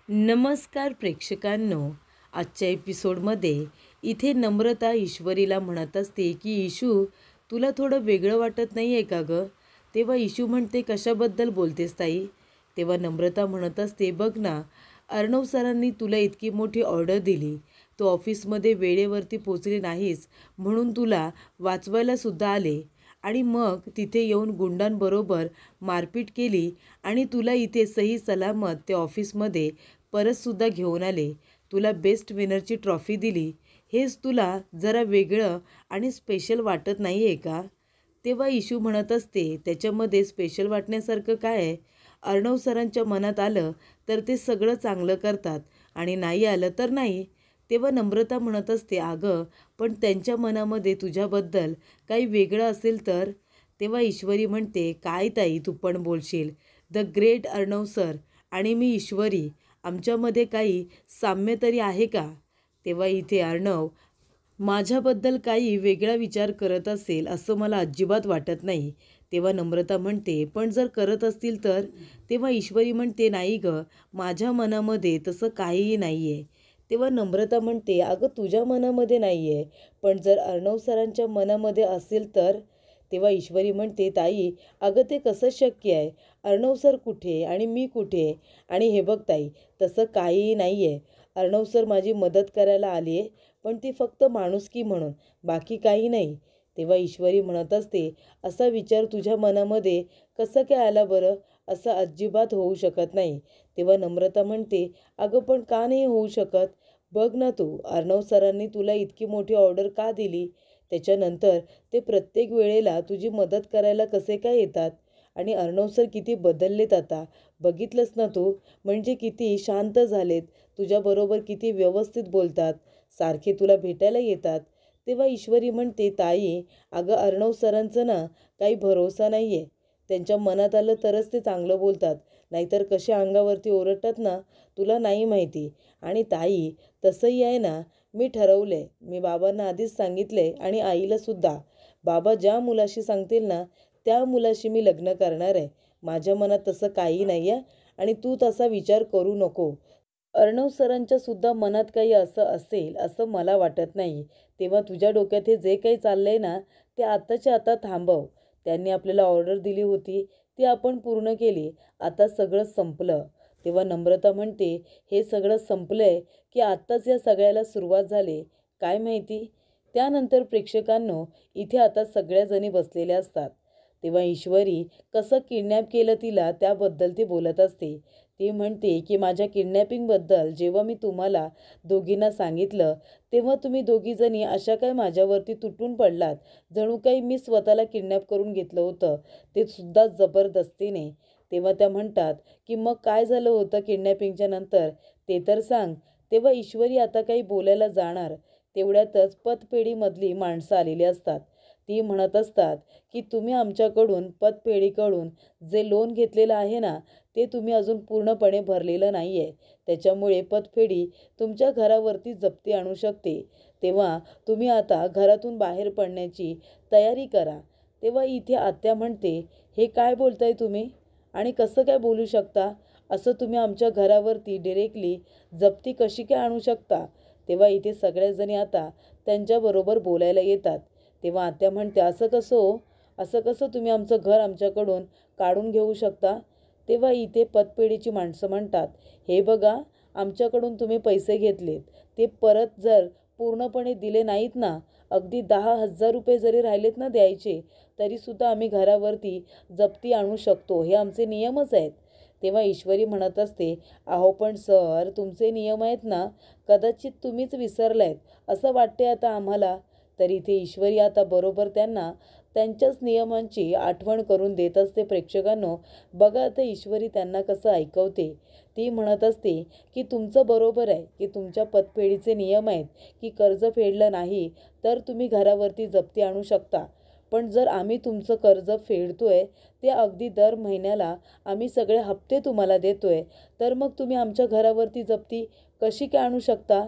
नमस्कार प्रेक्षकांनो. आजच्या एपिसोडमध्ये इथे नम्रता ईश्वरीला म्हणत असते की ईशू, तुला थोडं वेगळं वाटत नाही आहे का गं? तेव्हा ईशू म्हणते, कशाबद्दल बोलतेस ताई? तेव्हा नम्रता म्हणत असते, बघ ना, अर्णव सरांनी तुला इतकी मोठी ऑर्डर दिली, तू ऑफिसमध्ये वेळेवरती पोचली नाहीस म्हणून तुला वाचवायलासुद्धा आले आणि मग तिथे येऊन गुंडांबरोबर मारपीट केली आणि तुला इथे सही सलामत ते ऑफिसमध्ये परतसुद्धा घेऊन आले. तुला बेस्ट विनरची ट्रॉफी दिली. हेच तुला जरा वेगळं आणि स्पेशल वाटत नाही आहे का? तेव्हा इशू म्हणत असते, त्याच्यामध्ये स्पेशल वाटण्यासारखं काय आहे? अर्णव सरांच्या मनात आलं तर ते सगळं चांगलं करतात आणि नाही आलं तर नाही. तेव्हा नम्रता म्हणत असते, अगं पण त्यांच्या मनामध्ये तुझ्याबद्दल काही वेगळं असेल तर? तेव्हा ईश्वरी म्हणते, काय ताई तू पण बोलशील? द ग्रेट अर्णव सर आणि मी ईश्वरी, आमच्यामध्ये काही साम्य तरी आहे का? तेव्हा इथे अर्णव माझ्याबद्दल काही वेगळा विचार करत असेल असं मला अजिबात वाटत नाही. तेव्हा नम्रता म्हणते, पण जर करत असतील तर? तेव्हा ईश्वरी म्हणते, नाही गं, माझ्या मनामध्ये तसं काहीही नाही आहे. तेव्हा नम्रता म्हणते, अगं तुझ्या मनामध्ये नाही आहे, पण जर अर्णव सरांच्या मनामध्ये असेल तर? तेव्हा ईश्वरी म्हणते, ताई अगं ते कसं शक्य आहे? अर्णव सर कुठे आणि मी कुठे? आणि हे बघ ताई, तसं काहीही नाही आहे. अर्णव सर माझी मदत करायला आली आहे, पण ती फक्त माणुसकी म्हणून, बाकी काही नाही. तेव्हा ईश्वरी म्हणत असते, असा विचार तुझ्या मनामध्ये कसं काय आला बरं? असं अजिबात होऊ शकत नाही. तेव्हा नम्रता म्हणते, अगं पण का नाही होऊ शकत? बघ ना तू, अर्णव सरांनी तुला इतकी मोठी ऑर्डर का दिली? त्याच्यानंतर ते प्रत्येक वेळेला तुझी मदत करायला कसे काय येतात? आणि अर्णव सर किती बदललेत आता, बघितलंस ना तू? म्हणजे किती शांत झालेत, तुझ्याबरोबर किती व्यवस्थित बोलतात, सारखे तुला भेटायला येतात. तेव्हा ईश्वरी म्हणते, ताई अगं अर्णव सरांचं ना काही भरोसा नाही आहे. त्यांच्या मनात आलं तरच ते चांगलं बोलतात, नाहीतर कसे अंगावरती ओरडतात ना, तुला नाही माहिती. आणि ताई तसंही आहे ना, मी ठरवलंय, मी बाबांना आधीच सांगितलंय आणि आईलासुद्धा. बाबा ज्या मुलाशी सांगतील ना त्या मुलाशी मी लग्न करणार आहे. माझ्या मनात तसं काही नाही आहे आणि तू तसा विचार करू नको. अर्णव सरांच्या सुद्धा मनात काही असं असेल असं मला वाटत नाही. तेव्हा तुझ्या डोक्यात हे जे काही चाललंय ना, ते आत्ताच्या आता थांबव. त्यांनी आपल्याला ऑर्डर दिली होती, ती आपण पूर्ण केली. आता सगळं संपलं. तेव्हा नम्रता म्हणते, हे सगळं संपलंय की आत्ताच या सगळ्याला सुरुवात झाली? काय माहिती. त्यानंतर प्रेक्षकांनो, इथे आता सगळ्याजणी बसलेल्या असतात. तेव्हा ईश्वरी कसं किडनॅप केलं तिला त्याबद्दल ती बोलत असते. ती म्हणते की माझ्या किडनॅपिंगबद्दल जेव्हा मी तुम्हाला दोघींना सांगितलं, तेव्हा तुम्ही दोघीजणी अशा काय माझ्यावरती तुटून पडलात, जणू काही मी स्वतःला किडनॅप करून घेतलं होतं, ते सुद्धा जबरदस्तीने. तेव्हा त्या म्हणतात की मग काय झालं होतं किडनॅपिंगच्या नंतर, ते तर सांग. तेव्हा ईश्वरी आता काही बोलायला जाणार तेवढ्यातच पतपेढीमधली माणसं आलेली असतात. ती म्हणत असतात की तुम्ही आमच्याकडून पतपेढीकडून जे लोन घेतलेलं आहे ना, ते तुम्ही अजून पूर्णपणे भरलेलं नाही आहे. त्याच्यामुळे पतपेढी तुमच्या घरावरती जप्ती आणू शकते. तेव्हा तुम्ही आता घरातून बाहेर पडण्याची तयारी करा. तेव्हा इथे आत्या म्हणते, हे काय बोलताय तुम्ही? आणि कसं काय बोलू शकता? असं तुम्ही आमच्या घरावरती डिरेक्टली जप्ती कशी काय आणू शकता? तेव्हा इथे सगळ्याजणी आता त्यांच्याबरोबर बोलायला येतात. तेव्हा आत्या म्हणते, असं कसं हो? असं कसं तुम्ही आमचं घर आमच्याकडून काढून घेऊ शकता? तेव्हा इथे पतपेढीची माणसं म्हणतात, हे बघा, आमच्याकडून तुम्ही पैसे घेतलेत, ते परत जर पूर्णपणे दिले नाहीत ना, अगदी 10,000 रुपये जरी राहिलेत ना द्यायचे, तरीसुद्धा आम्ही घरावरती जप्ती आणू शकतो. हे आमचे नियमच आहेत. तेव्हा ईश्वरी म्हणत असते, अहो पण सर, तुमचे नियम आहेत ना, कदाचित तुम्हीच विसरलायत असं वाटते आता आम्हाला. तर इथे ईश्वरी आता बरोबर त्यांना त्यांच्याच नियमांची आठवण करून देत असते. प्रेक्षकांनो, बघा आता ईश्वरी त्यांना कसं ऐकवते. ती म्हणत असते की तुमचं बरोबर आहे की तुमच्या पतफेडीचे नियम आहेत की कर्ज फेडलं नाही तर तुम्ही घरावरती जप्ती आणू शकता. पण जर आम्ही तुमचं कर्ज फेडतोय, ते अगदी दर महिन्याला आम्ही सगळे हप्ते तुम्हाला देतोय, तर मग तुम्ही आमच्या घरावरती जप्ती कशी काय आणू शकता?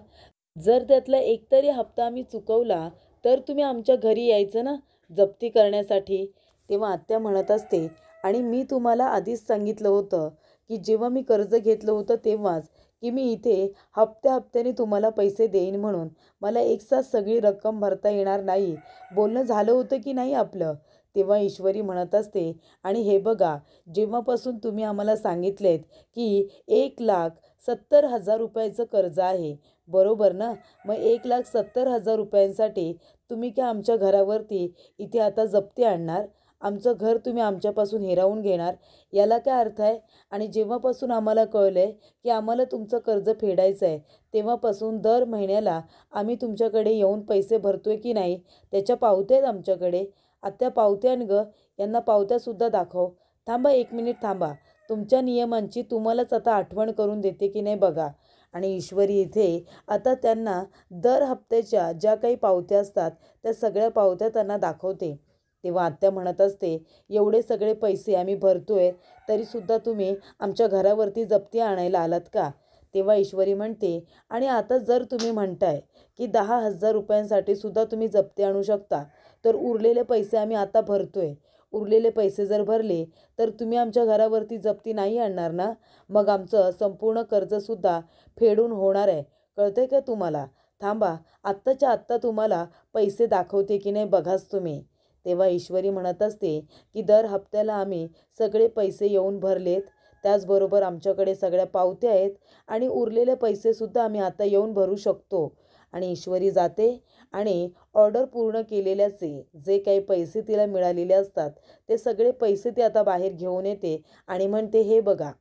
जर त्यातला एकतरी हप्ता आम्ही चुकवला तर तुम्ही आमच्या घरी यायचं ना जप्ती करण्यासाठी. तेव्हा आत्या म्हणत असते, आणि मी तुम्हाला आधीच सांगितलं होतं की जेव्हा मी कर्ज घेतलं होतं तेव्हाच, की मी इथे हप्त्याने तुम्हाला पैसे देईन म्हणून. मला एकसाथ सगळी रक्कम भरता येणार नाही. बोलणं झालं होतं की नाही आपलं? तेव्हा ईश्वरी म्हणत असते, आणि हे बघा, जेव्हापासून तुम्ही आम्हाला सांगितलेत की 1,70,000 रुपयाचं कर्ज आहे, बरोबर ना? मग 1,70,000 रुपयांसाठी तुम्ही काय आमच्या घरावरती इथे आता जप्ती आणणार? आमचं घर तुम्ही आमच्यापासून हिरावून घेणार? याला काय अर्थ आहे? आणि जेव्हापासून आम्हाला कळलं आहे की आम्हाला तुमचं कर्ज फेडायचं आहे, तेव्हापासून दर महिन्याला आम्ही तुमच्याकडे येऊन पैसे भरतोय की नाही, त्याच्या पावत्या आहेत आमच्याकडे. आत्या, पावत्या ग, यांना पावत्यासुद्धा दाखव. थांबा, 1 मिनिट थांबा. तुमच्या नियमांची तुम्हालाच आता आठवण करून देते की नाही बघा. आणि ईश्वरी इथे आता त्यांना दर हप्त्याच्या ज्या काही पावत्या असतात त्या सगळ्या पावत्या त्यांना दाखवते. तेव्हा आत्या म्हणत असते, एवढे सगळे पैसे आम्ही भरतोय तरीसुद्धा तुम्ही आमच्या घरावरती जप्ती आणायला आलात का? तेव्हा ईश्वरी म्हणते, आणि आता जर तुम्ही म्हणताय की 10,000 रुपयांसाठी सुद्धा तुम्ही जप्ती आणू शकता, तर उरलेले पैसे आम्ही आता भरतोय. उरलेले पैसे जर भरले तर तुम्ही आमच्या घरावरती जप्ती नाही आणणार ना? मग आमचं संपूर्ण कर्जसुद्धा फेडून होणार आहे. कळतंय का तुम्हाला? थांबा, आत्ताच्या आत्ता तुम्हाला पैसे दाखवते की नाही बघाच तुम्ही. तेव्हा ईश्वरी म्हणत असते की दर हप्त्याला आम्ही सगळे पैसे येऊन भरलेत. त्याचबरोबर आमच्याकडे सगळ्या पावत्या आहेत आणि उरलेले पैसेसुद्धा आम्ही आता येऊन भरू शकतो. आणि ईश्वरी जाते आणि ऑर्डर पूर्ण केलेल्याचे जे काही पैसे तिला मिळालेले असतात ते सगळे पैसे ती आता बाहेर घेऊन येते आणि म्हणते, हे बघा,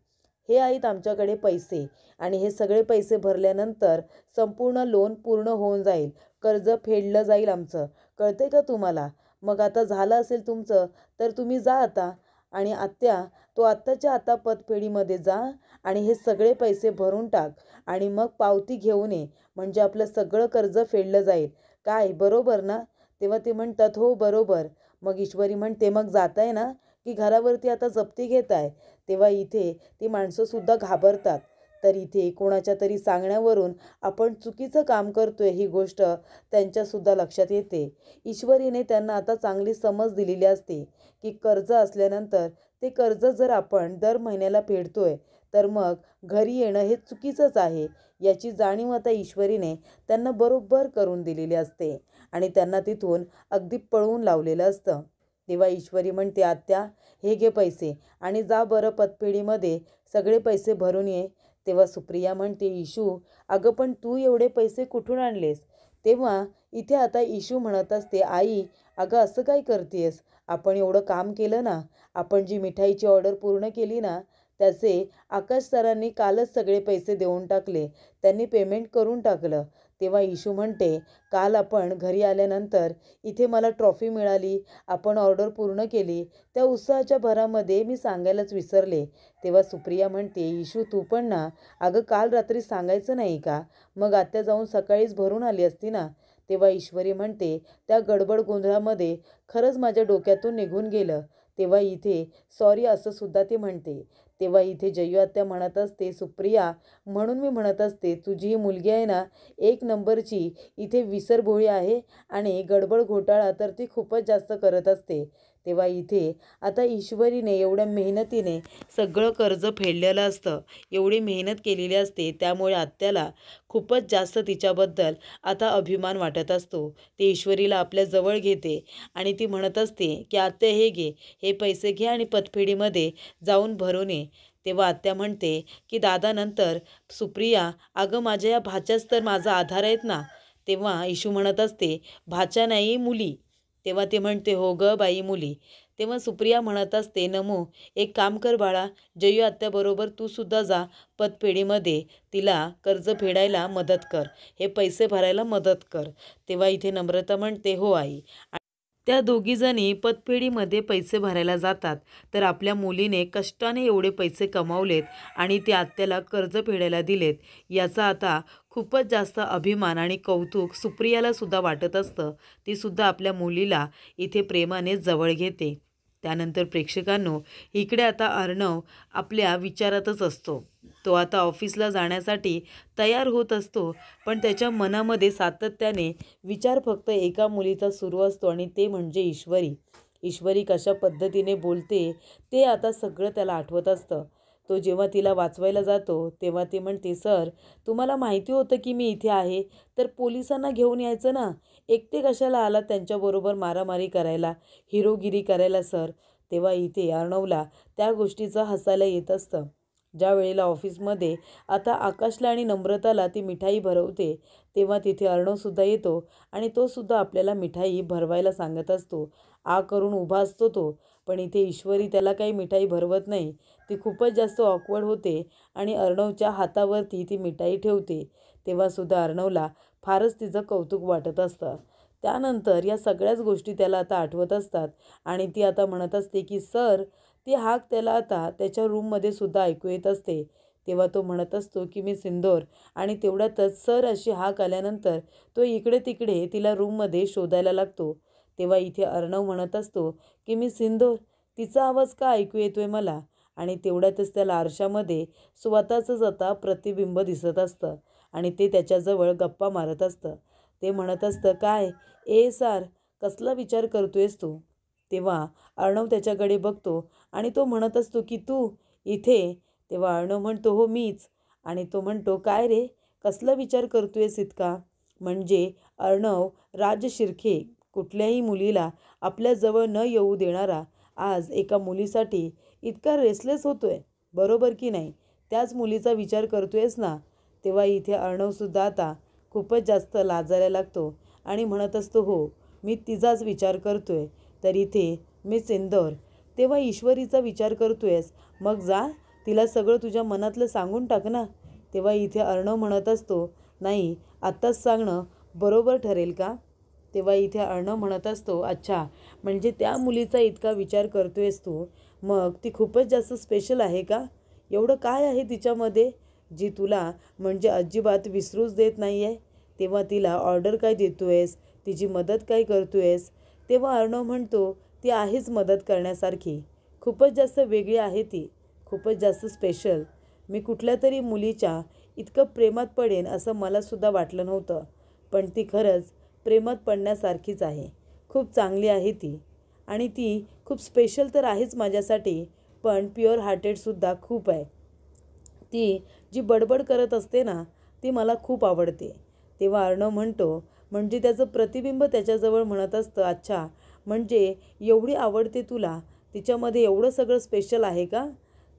हे आहेत आमच्याकडे पैसे, आणि हे सगळे पैसे भरल्यानंतर संपूर्ण लोन पूर्ण होऊन जाईल, कर्ज फेडलं जाईल आमचं. कळतंय का तुम्हाला? मग आता झालं असेल तुमचं तर तुम्ही जा आता. आणि आत्या, तो आत्ताच्या आता पतफेडीमध्ये जा आणि हे सगळे पैसे भरून टाक आणि मग पावती घेऊन ये, म्हणजे आपलं सगळं कर्ज फेडलं जाईल. काय, बरोबर ना? तेव्हा ते म्हणतात, हो बरोबर. मग ईश्वरी म्हणते, मग जाताय ना, की घरावरती आता जप्ती घेताय? तेव्हा इथे ती माणसंसुद्धा घाबरतात. तर इथे कोणाच्या तरी सांगण्यावरून आपण चुकीचं काम करतोय ही गोष्ट त्यांच्यासुद्धा लक्षात येते. ईश्वरीने त्यांना आता चांगली समज दिलेली असते की कर्ज असल्यानंतर ते कर्ज जर आपण दर महिन्याला फेडतोय तर मग घरी येणं हे चुकीचंच आहे, याची जाणीव आता ईश्वरीने त्यांना बरोबर करून दिलेली असते आणि त्यांना तिथून अगदी पळवून लावलेलं असतं. तेव्हा ईश्वरी म्हणते, आत्या, हे घे पैसे आणि जा बरं पतपेढीमध्ये सगळे पैसे भरून ये. तेव्हा सुप्रिया म्हणते, इशू, अगं पण तू एवढे पैसे कुठून आणलेस? तेव्हा इथे आता इशू म्हणत असते, आई, अगं असं काय करतेस? आपण एवढं काम केलं ना, आपण जी मिठाईची ऑर्डर पूर्ण केली ना, त्याचे आकाश सरांनी कालच सगळे पैसे देऊन टाकले. त्यांनी पेमेंट करून टाकलं. तेव्हा इशू म्हणते, काल आपण घरी आल्यानंतर इथे मला ट्रॉफी मिळाली, आपण ऑर्डर पूर्ण केली, त्या उत्साहाच्या भरामध्ये मी सांगायलाच विसरले. तेव्हा सुप्रिया म्हणते, इशू तू पण ना, अगं काल रात्री सांगायचं नाही का? मग आत्या जाऊन सकाळीच भरून आली असती ना. तेव्हा ईश्वरी म्हणते, त्या गडबड गोंधळामध्ये खरंच माझ्या डोक्यातून निघून गेलं. तेव्हा इथे सॉरी असं सुद्धा ती म्हणते. तेव्हा इथे जयू आत्या म्हणत असते, सुप्रिया, म्हणून मी म्हणत असते तुझी ही मुलगी आहे ना, 1 नंबरची इथे विसरभोळी आहे आणि गडबड घोटाळा तर ती खूपच जास्त करत असते. तेव्हा इथे आता ईश्वरीने एवढ्या मेहनतीने सगळं कर्ज फेडलेलं असतं, एवढी मेहनत केलेली असते, त्यामुळे आत्याला खूपच जास्त तिच्याबद्दल आता अभिमान वाटत असतो. ती ईश्वरीला आपल्या जवळ घेते आणि ती म्हणत असते की आत्या, हे घे, हे पैसे घे आणि पतफेडीमध्ये जाऊन भरून ये. तेव्हा आत्या म्हणते की दादा नंतर. सुप्रिया, अगं माझ्या या भाच्याच तर माझा आधार आहेत ना. तेव्हा इशू म्हणत असते, भाच्या नाही, मुली. तेव्हा ती म्हणते, हो ग बाई, मुली. तेव्हा सुप्रिया म्हणत असते, नमू, एक काम कर बाळा, जयू आत्याबरोबर तू सुद्धा जा पतपेढीमध्ये, तिला कर्ज फेडायला मदत कर, हे पैसे भरायला मदत कर. तेव्हा इथे नम्रता म्हणते, हो आई. त्या दोघीजणी पतपेढीमध्ये पैसे भरायला जातात. तर आपल्या मुलीने कष्टाने एवढे पैसे कमावलेत आणि ते आत्याला कर्ज फेडायला दिलेत, याचा आता खूपच जास्त अभिमान आणि कौतुक सुप्रियाला सुद्धा वाटत असतं. ती सुद्धा आपल्या मुलीला इथे प्रेमाने जवळ घेते. त्यानंतर प्रेक्षकांनो, इकडे आता अर्णव आपल्या विचारातच असतो. तो आता ऑफिसला जाण्यासाठी तयार होत असतो, पण त्याच्या मनामध्ये सातत्याने विचार फक्त एका मुलीचा सुरू असतो आणि ते म्हणजे ईश्वरी. ईश्वरी कशा पद्धतीने बोलते ते आता सगळं त्याला आठवत असतं. तो जेव्हा तिला वाचवायला जातो तेव्हा ती म्हणते, सर तुम्हाला माहिती होतं की मी इथे आहे तर पोलिसांना घेऊन यायचं ना, एकटे कशाला आला त्यांच्याबरोबर मारामारी करायला, हिरोगिरी करायला सर. तेव्हा इथे अर्णवला त्या गोष्टीचं हसायला येत असतं. ज्या वेळेला ऑफिसमध्ये आता आकाशला आणि नम्रताला ती मिठाई भरवते तेव्हा तिथे अर्णवसुद्धा येतो आणि तो सुद्धा आपल्याला मिठाई भरवायला सांगत असतो. करून उभा असतो तो, पण इथे ईश्वरी त्याला काही मिठाई भरवत नाही. ती खूपच जास्त ऑकवर्ड होते आणि अर्णवच्या हातावरती ती मिठाई ठेवते. तेव्हासुद्धा अर्णवला फारच तिचं कौतुक वाटत असतं. त्यानंतर या सगळ्याच गोष्टी त्याला आता आठवत असतात आणि ती आता म्हणत असते की सर, ती हाक त्याला आता त्याच्या रूममध्ये सुद्धा ऐकू येत असते. तेव्हा तो म्हणत असतो की मी सिंदूर, आणि तेवढ्यातच सर अशी हाक आल्यानंतर तो इकडे तिकडे तिला रूममध्ये शोधायला लागतो. तेव्हा इथे अर्णव म्हणत असतो की मी सिंदूर, तिचा आवाज का ऐकू येतोय मला? आणि तेवढ्यातच त्याला आरशामध्ये स्वतःचंच आता प्रतिबिंब दिसत असतं आणि ते त्याच्याजवळ गप्पा मारत असतं. ते म्हणत असतं, काय सार, कसला विचार करतोयस तू? तेव्हा अर्णव त्याच्याकडे बघतो आणि तो म्हणत असतो की तू इथे? तेव्हा अर्णव म्हणतो, हो मीच. आणि तो म्हणतो, काय रे, कसला विचार करतोयस इतका? म्हणजे अर्णव राज शिर्के, कुठल्याही मुलीला आपल्याजवळ न येऊ देणारा, आज एका मुलीसाठी इतका रेसलेस होतोय, बरोबर की नाही? त्याच मुलीचा विचार करतोयस ना? तेव्हा इथे अर्णवसुद्धा आता खूपच जास्त लाजायला लागतो आणि म्हणत असतो, हो मी तिचाच विचार करतोय. तर इथे मी सिंदूर, तेव्हा ईश्वरीचा विचार करतोयस, मग जा तिला सगळं तुझ्या मनातलं सांगून टाक ना. तेव्हा इथे अर्णव म्हणत असतो, नाही आत्ताच सांगणं बरोबर ठरेल का? तेव्हा इथे अर्णव म्हणत असतो, अच्छा, म्हणजे त्या मुलीचा इतका विचार करतोयस तू, मग ती खूपच जास्त स्पेशल आहे का? एवढं काय आहे तिच्यामध्ये जी तुला म्हणजे अजिबात विसरूच देत नाही आहे? तेव्हा तिला ऑर्डर काय देतोयस, तिची मदत काय करतोयस? तेव्हा अर्णव म्हणतो, ती आहेच मदत करण्यासारखी, खूपच जास्त वेगळी आहे ती, खूपच जास्त स्पेशल. मी कुठल्या तरी मुलीच्या इतकं प्रेमात पडेन असं मलासुद्धा वाटलं नव्हतं, पण ती खरंच प्रेमात पडण्यासारखीच आहे. खूप चांगली आहे ती आणि ती खूप स्पेशल तर आहेच माझ्यासाठी, पण प्युअर हार्टेडसुद्धा खूप आहे. ती जी बडबड करत असते ना, ती मला खूप आवडते. तेव्हा अर्णव म्हणतो, म्हणजे त्याचं प्रतिबिंब त्याच्याजवळ म्हणत असतं, अच्छा, म्हणजे एवढी आवडते तुला, तिच्यामध्ये एवढं सगळं स्पेशल आहे का?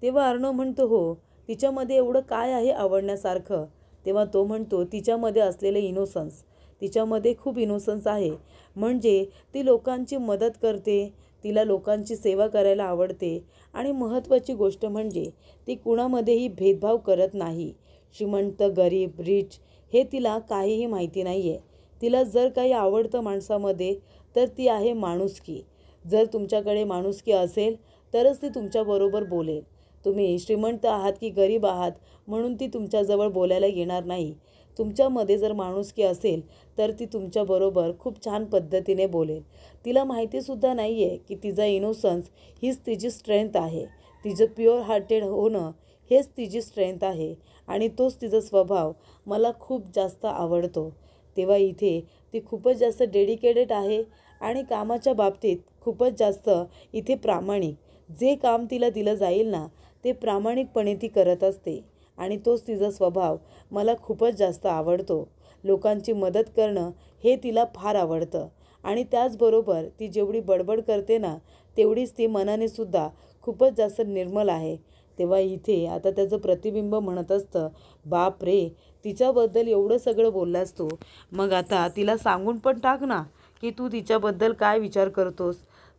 तेव्हा अर्णव म्हणतो, हो, तिच्यामध्ये एवढं काय आहे आवडण्यासारखं? तेव्हा तो म्हणतो, तिच्यामध्ये असलेले इनोसन्स, तिच्यामध्ये खूप इनोसन्स आहे. म्हणजे ती लोकांची मदत करते, तिला लोकांची सेवा करायला आवडते आणि महत्त्वाची गोष्ट म्हणजे ती कुणामध्येही भेदभाव करत नाही. श्रीमंत, गरीब, रिच हे तिला काहीही माहिती नाही आहे. तिला जर काही आवडतं माणसामध्ये तर ती आहे माणुसकी. जर तुमच्याकडे माणुसकी असेल तरच ती तुमच्याबरोबर बोलेल. तुम्ही श्रीमंत आहात की गरीब आहात म्हणून ती तुमच्याजवळ बोलायला येणार नाही. तुमच्यामध्ये जर माणुसकी असेल तर ती तुमच्याबरोबर खूप छान पद्धतीने बोलेल. तिला माहितीसुद्धा नाही आहे की तिचा इनोसन्स हीच तिची स्ट्रेंथ आहे. तिचं प्युअर हार्टेड होणं हेच तिची स्ट्रेंथ आहे आणि तोच तिचा स्वभाव मला खूप जास्त आवडतो. तेव्हा इथे ती खूपच जास्त डेडिकेटेड आहे आणि कामाच्या बाबतीत खूपच जास्त इथे प्रामाणिक. जे काम तिला दिलं जाईल ना, ते प्रामाणिकपणे ती करत असते आणि तोच तिचा स्वभाव मला खूपच जास्त आवडतो. लोकांची मदत करणं हे तिला फार आवडतं आणि त्याचबरोबर ती जेवढी बडबड करते ना, तेवढीच ती मनाने सुद्धा खूपच जास्त निर्मल आहे. तेव्हा इथे आता त्याचं प्रतिबिंब म्हणत असतं, बाप रे, तिच्याबद्दल एवढं सगळं बोललास तू, मग आता तिला सांगून पण टाक ना की तू तिच्याबद्दल काय विचार करतोस,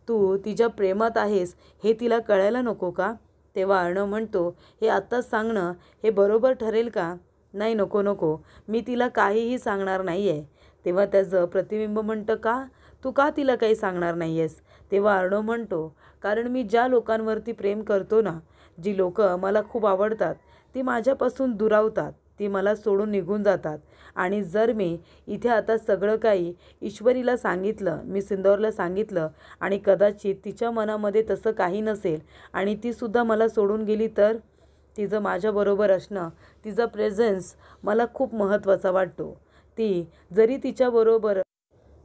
तू तिच्या प्रेमात आहेस हे तिला कळायला नको का? तेव्हा अर्णव म्हणतो, हे आत्ताच सांगणं हे बरोबर ठरेल का? नाही, नको नको, मी तिला काहीही सांगणार नाही आहे. तेव्हा त्याचं प्रतिबिंब म्हणतं, का? तू का तिला काही सांगणार नाही आहेस? तेव्हा अर्णव म्हणतो, कारण मी ज्या लोकांवरती प्रेम करतो ना, जी लोकं मला खूप आवडतात, ती माझ्यापासून दुरावतात, ती मला सोडून निघून जातात. आणि जर मी इथे आता सगळं काही ईश्वरीला सांगितलं, मी सिंदूरला सांगितलं आणि कदाचित तिच्या मनामध्ये तसं काही नसेल आणि तीसुद्धा मला सोडून गेली तर? तिचं माझ्याबरोबर असणं, तिचा प्रेझेन्स मला खूप महत्त्वाचा वाटतो. ती जरी तिच्याबरोबर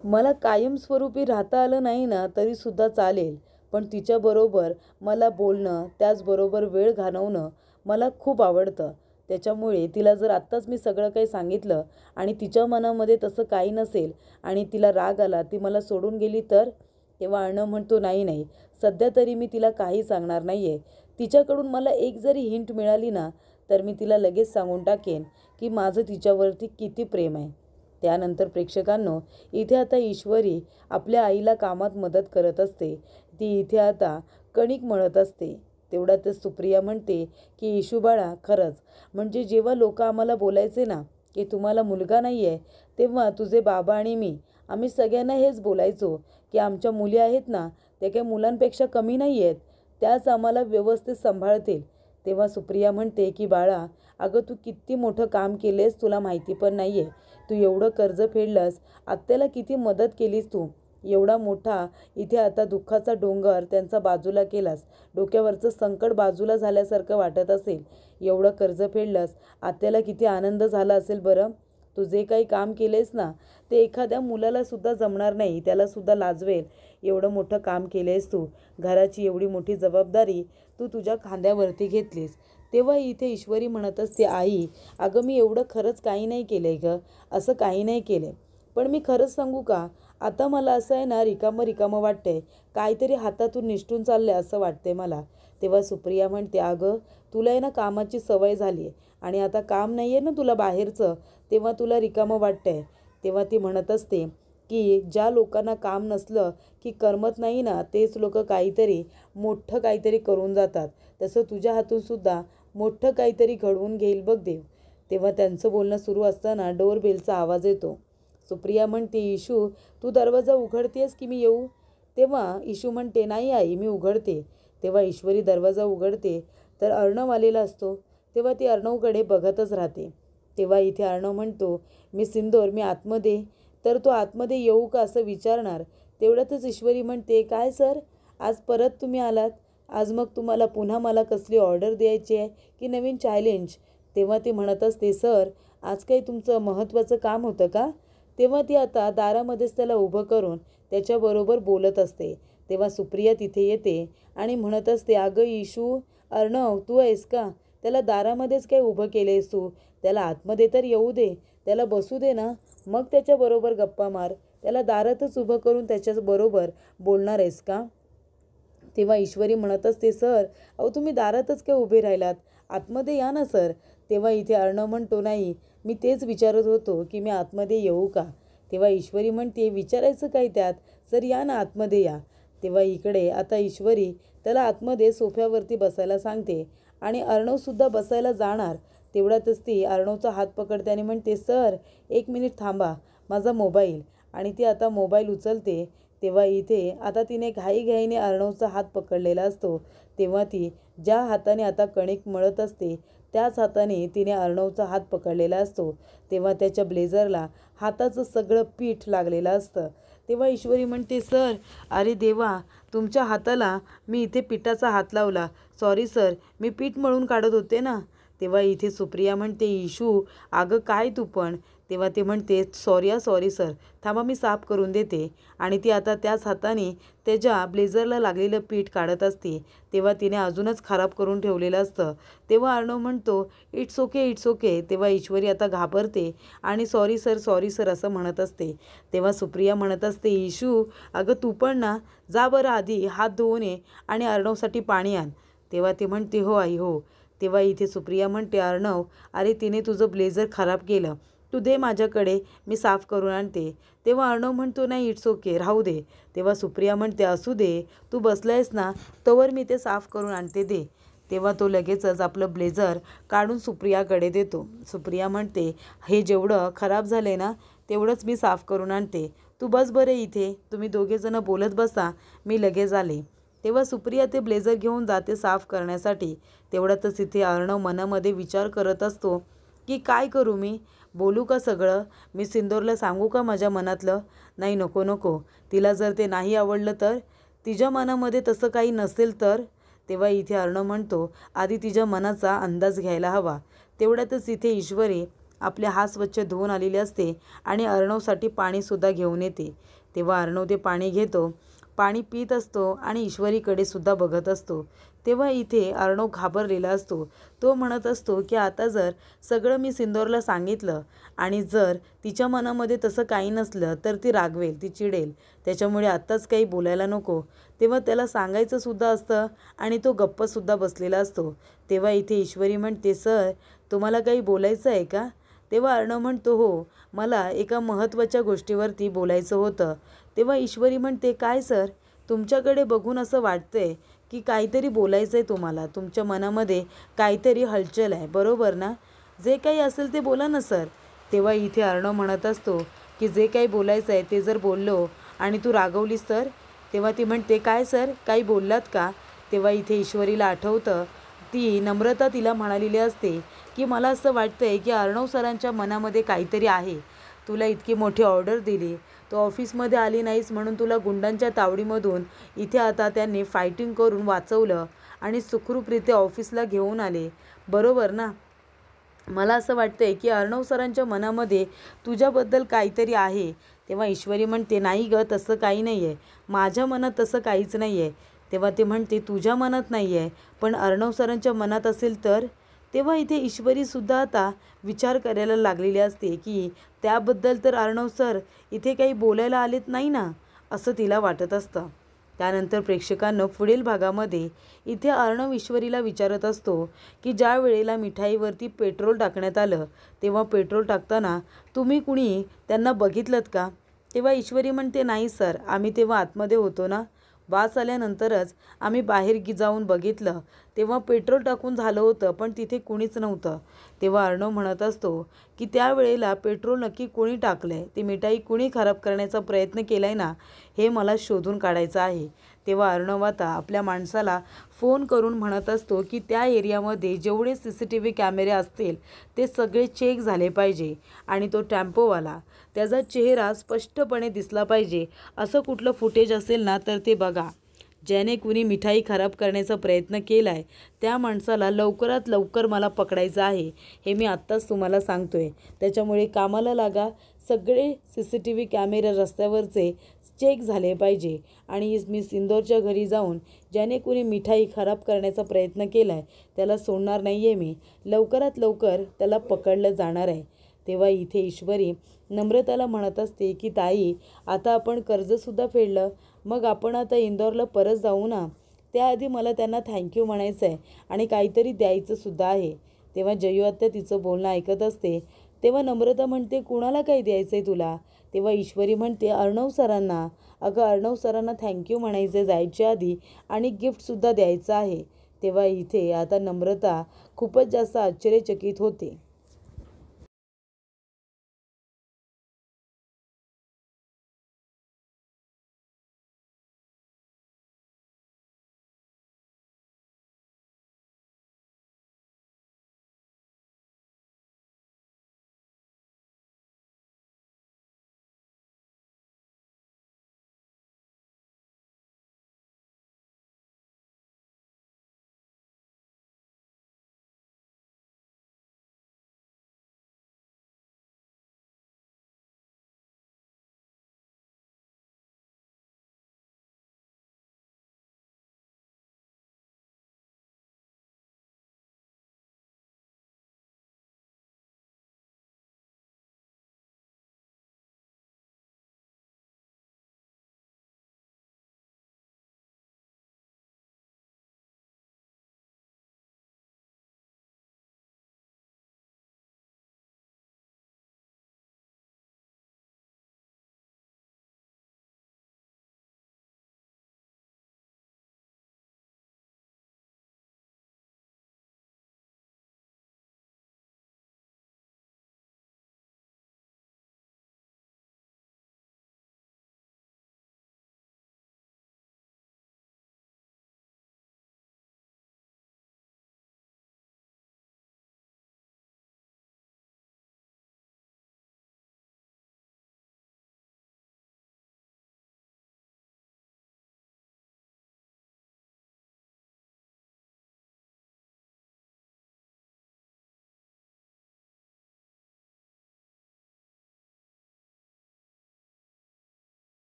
मला कायमस्वरूपी राहता आलं नाही ना तरीसुद्धा चालेल, पण तिच्याबरोबर मला बोलणं, त्याचबरोबर वेळ घालवणं मला खूप आवडतं. त्याच्यामुळे तिला जर आत्ताच मी सगळं काही सांगितलं आणि तिच्या मनामध्ये तसं काही नसेल आणि तिला राग आला, ती मला सोडून गेली तर? तेव्हा अर्णव म्हणतो, नाही नाही, सध्या तरी मी तिला काही सांगणार नाही आहे. तिच्याकडून मला एक जरी हिंट मिळाली ना, तर मी तिला लगेच सांगून टाकेन की माझं तिच्यावरती किती प्रेम आहे. त्यानंतर प्रेक्षकांनो, इथे आता ईश्वरी आपल्या आईला कामात मदत करत असते. ती इथे आता कणिक मळत असते. तेवढ्यातच सुप्रिया म्हणते की इशू बाळा, खरंच म्हणजे जेव्हा लोक आम्हाला बोलायचे ना की तुम्हाला मुलगा नाही आहे, तेव्हा तुझे बाबा आणि मी आम्ही सगळ्यांना हेच बोलायचो की आमच्या मुली आहेत ना, त्या काही मुलांपेक्षा कमी नाही आहेत, त्याच आम्हाला व्यवस्थित सांभाळतील. तेव्हा सुप्रिया म्हणते की बाळा, अगं तू किती मोठं काम केलेस तुला माहिती पण नाही आहे. तू एवढं कर्ज फेडलंस, आत्याला किती मदत केलीस तू. एवढा मोठा इथे आता दुःखाचा डोंगर त्यांचा बाजूला केलास. डोक्यावरचं संकट बाजूला झाल्यासारखं वाटत असेल. एवढं कर्ज फेडलंस, आत्याला किती आनंद झाला असेल बरं. तू जे काही काम केलेस ना, ते एखाद्या मुलाला सुद्धा जमणार नाही, त्याला सुद्धा लाजवेल. एवढं मोठं काम केलेस तू. घराची एवढी मोठी जबाबदारी तू तुझ्या खांद्यावरती घेतलीस. तेव्हा इथे ईश्वरी म्हणत असते, आई अगं मी एवढं खरंच काही नाही केलं आहे गं, असं काही नाही केलं आहे. पण मी खरंच सांगू का, आता मला असं आहे ना, रिकामं रिकामं वाटतंय. काहीतरी हातातून निसटून चाललंय असं वाटतंय मला. तेव्हा सुप्रिया म्हणते, अगं तुला आहे ना कामाची सवय झाली आहे आणि आता काम नाही आहे ना तुला बाहेरचं, तेव्हा तुला रिकामं वाटतंय. तेव्हा ती म्हणत असते की ज्या लोकांना काम नसलं की करमत नाही ना, तेच लोक काहीतरी मोठं काहीतरी करून जातात. तसं तुझ्या हातून सुद्धा मोठं काहीतरी घडवून घेईल बघ देव. तेव्हा त्यांचं बोलणं सुरू असताना डोरबेलचा आवाज येतो. सुप्रिया म्हणते, इशू तू दरवाजा उघडतेस की मी येऊ? तेव्हा इशू म्हणते, नाही आई मी उघडते. तेव्हा ईश्वरी दरवाजा उघडते तर अर्णव आलेला असतो. तेव्हा ती अर्णवकडे बघतच राहते. तेव्हा इथे अर्णव म्हणतो, मी सिंदूर मी आतमध्ये. तर तो आतमध्ये येऊ का असं विचारणार. तेवढ्यातच ईश्वरी म्हणते, काय सर आज परत तुम्ही आलात? आज मग तुम्हाला पुन्हा मला कसली ऑर्डर द्यायची आहे की नवीन चॅलेंज? तेव्हा ती म्हणत असते, सर आज काही तुमचं महत्त्वाचं काम होतं का? तेव्हा ती आता दारामध्येच त्याला उभं करून त्याच्याबरोबर बोलत असते. तेव्हा सुप्रिया तिथे येते आणि म्हणत असते, अगं इशू, अर्णव तू आहेस का? त्याला दारामध्येच काय उभं केलेस तू? त्याला आतमध्ये तर येऊ दे, त्याला बसू दे ना, मग त्याच्याबरोबर गप्पा मार. त्याला दारातच उभं करून त्याच्याबरोबर बोलणार आहेस का? तेव्हा ईश्वरी म्हणत असते, सर अहो तुम्ही दारातच काय उभे राहिलात, आतमध्ये या ना सर. तेव्हा इथे अर्णव म्हणतो, नाही मी तेच विचारत होतो की मी आतमध्ये येऊ का? तेव्हा ईश्वरी म्हणते, विचारायचं काय त्यात, सर या ना आतमध्ये या. तेव्हा इकडे आता ईश्वरी त्याला आतमध्ये सोफ्यावरती बसायला सांगते आणि अर्णवसुद्धा बसायला जाणार. तेवढ्यातच ती अर्णवचा हात पकडते आणि म्हणते, सर 1 मिनिट थांबा, माझा मोबाईल. आणि ती आता मोबाईल उचलते. तेव्हा इथे आता तिने घाईघाईने अर्णवचा हात पकडलेला असतो. तेव्हा ती ज्या हाताने आता कणिक मळत असते त्याच हाताने तिने अर्णवचा हात पकडलेला असतो. तेव्हा त्याच्या ब्लेझरला हाताचं सगळं पीठ लागलेलं असतं. तेव्हा ईश्वरी म्हणते, सर अरे देवा, तुमच्या हाताला मी इथे पिठाचा हात लावला. सॉरी सर, मी पीठ मळून काढत होते ना. तेव्हा इथे सुप्रिया म्हणते, इशू अगं काय तू पण. तेव्हा ते म्हणते, सॉरी सर, थांबा मी साफ करून देते. आणि ती आता त्याच हाताने त्याच्या ब्लेझरला लागलेलं पीठ काढत असते. तेव्हा तिने अजूनच खराब करून ठेवलेलं असतं. तेव्हा अर्णव म्हणतो, इट्स ओके. तेव्हा ईश्वरी आता घाबरते आणि सॉरी सर असं म्हणत असते. तेव्हा सुप्रिया म्हणत असते, इशू अगं तू पण ना, जा बरं आधी हात धुवून ये आणि अर्णवसाठी पाणी आण. तेव्हा ती म्हणते, हो आई हो. तेव्हा इथे सुप्रिया म्हणते, अर्णव अरे तिने तुझं ब्लेझर खराब केलं, तू दे माझ्याकडे, मी साफ करून आणते. तेव्हा अर्णव म्हणतो, नाही इट्स ओके, राहू दे. तेव्हा सुप्रिया म्हणते, असू दे, तू बसलायस ना, तोवर मी ते साफ करून आणते, दे. तेव्हा तो लगेचच आपलं ब्लेझर काढून सुप्रियाकडे देतो. सुप्रिया म्हणते, हे जेवढं खराब झालं ना, तेवढंच मी साफ करून आणते. तू बस बरे इथे, तुम्ही दोघेजणं बोलत बसा, मी लगेच आले. तेव्हा सुप्रिया ते ब्लेझर घेऊन जाते साफ करण्यासाठी. तेवढ्यातच इथे अर्णव मनामध्ये विचार करत असतो की काय करू मी, बोलू का सगळं, मी सिंदूरला सांगू का माझ्या मनातलं? नाही नको, तिला जर ते नाही आवडलं तर, तिच्या मनामध्ये तसं काही नसेल तर. तेव्हा इथे अर्णव म्हणतो, आधी तिच्या मनाचा अंदाज घ्यायला हवा. तेवढ्यातच इथे ईश्वरी आपले हात स्वच्छ धुवून आलेले असते आणि अर्णवसाठी पाणीसुद्धा घेऊन येते. तेव्हा अर्णव ते पाणी घेतो, पाणी पित असतो आणि ईश्वरीकडे सुद्धा बघत असतो. तेव्हा इथे अर्णव घाबरलेला असतो. तो म्हणत असतो की आता जर सगळं मी सिंदूरला सांगितलं आणि जर तिच्या मनामध्ये तसं काही नसलं तर ती रागवेल, ती चिडेल. त्याच्यामुळे आत्ताच काही बोलायला नको. तेव्हा त्याला सांगायचं सुद्धा असतं आणि तो गप्पसुद्धा बसलेला असतो. तेव्हा इथे ईश्वरी म्हणते, सर तुम्हाला काही बोलायचं आहे का? तेव्हा अर्णव म्हणतो, हो मला एका महत्त्वाच्या गोष्टीवरती बोलायचं होतं. तेव्हा ईश्वरी म्हणते, काय सर? तुमच्याकडे बघून असं वाटतंय की काहीतरी बोलायचं आहे तुम्हाला, तुमच्या मनामध्ये काहीतरी हलचल आहे, बरोबर ना? जे काही असेल ते बोला ना सर. तेव्हा इथे अर्णव म्हणत असतो की जे काही बोलायचं आहे ते जर बोललो आणि तू रागवलीस तर? तेव्हा ती म्हणते, काय सर काही बोललात का? तेव्हा इथे ईश्वरीला आठवतं ती नम्रता तिला म्हणालेली असते की मला असं वाटतं आहे की अर्णव सरांच्या मनामध्ये काहीतरी आहे. तुला इतकी मोठी ऑर्डर दिली, तू ऑफिसमध्ये आली नाहीस म्हणून तुला गुंडांच्या तावडीमधून इथे आता त्यांनी फायटिंग करून वाचवलं आणि सुखरूपरित्या ऑफिसला घेऊन आले, बरोबर ना? मला असं वाटतंय की अर्णव सरांच्या मनामध्ये तुझ्याबद्दल काहीतरी आहे. तेव्हा ईश्वरी म्हणते, नाही गं तसं काही नाही आहे, माझ्या मनात तसं काहीच नाही आहे. तेव्हा ते म्हणते, तुझ्या मनात नाही आहे पण अर्णव सरांच्या मनात असेल तर? तेव्हा इथे ईश्वरीसुद्धा आता विचार करायला लागलेली असते की त्याबद्दल तर अर्णव सर इथे काही बोलायला आलेत नाही ना, असं तिला वाटत असतं. त्यानंतर प्रेक्षकांनो पुढील भागामध्ये इथे अर्णव ईश्वरीला विचारत असतो की ज्या वेळेला मिठाईवरती पेट्रोल टाकण्यात आलं तेव्हा पेट्रोल टाकताना तुम्ही कुणी त्यांना बघितलंत का? तेव्हा ईश्वरी म्हणते, नाही सर आम्ही तेव्हा आतमध्ये होतो ना, वास आल्यानंतरच आम्ही बाहेर जाऊन बघितलं तेव्हा पेट्रोल टाकून झालं होतं पण तिथे कुणीच नव्हतं. तेव्हा अर्णव म्हणत असतो की त्यावेळेला पेट्रोल नक्की कोणी टाकलं आहे, ती मिठाई कुणी खराब करण्याचा प्रयत्न केला आहे ना, हे मला शोधून काढायचं आहे. तेव्हा अर्णव आता आपल्या माणसाला फोन करून म्हणत असतो की त्या एरियामध्ये जेवढे CCTV कॅमेरे असतील ते सगळे चेक झाले पाहिजे आणि तो टेम्पोवाला त्याचा चेहरा स्पष्टपणे दिसला पाहिजे. असं कुठलं फुटेज असेल ना तर ते बघा. ज्याने कुणी मिठाई खराब करण्याचा प्रयत्न केला आहे त्या माणसाला लवकरात लवकर मला पकडायचं आहे, हे मी आत्ताच तुम्हाला सांगतो आहे. त्याच्यामुळे कामाला लागा. सगळे CCTV कॅमेरे रस्त्यावरचे चेक झाले पाहिजे आणि मी सिंदूरच्या घरी जाऊन ज्याने कुणी मिठाई खराब करण्याचा प्रयत्न केला आहे त्याला सोडणार नाही आहे मी. लवकरात लवकर त्याला पकडलं जाणार आहे. तेव्हा इथे ईश्वरी नम्रताला म्हणत असते की ताई आता आपण कर्जसुद्धा फेडलं, मग आपण आता इंदोरला परत जाऊ ना. त्याआधी मला त्यांना थँक्यू म्हणायचं आहे आणि काहीतरी द्यायचंसुद्धा आहे. तेव्हा जयू आत्या तिचं बोलणं ऐकत असते. तेव्हा नम्रता म्हणते, कुणाला काही द्यायचं आहे तुला? तेव्हा ईश्वरी म्हणते, अर्णव सरांना. अगं अर्णव सरांना थँक्यू म्हणायचं जायच्या आधी आणि गिफ्टसुद्धा द्यायचं आहे. तेव्हा इथे आता नम्रता खूपच जास्त आश्चर्यचकित होते.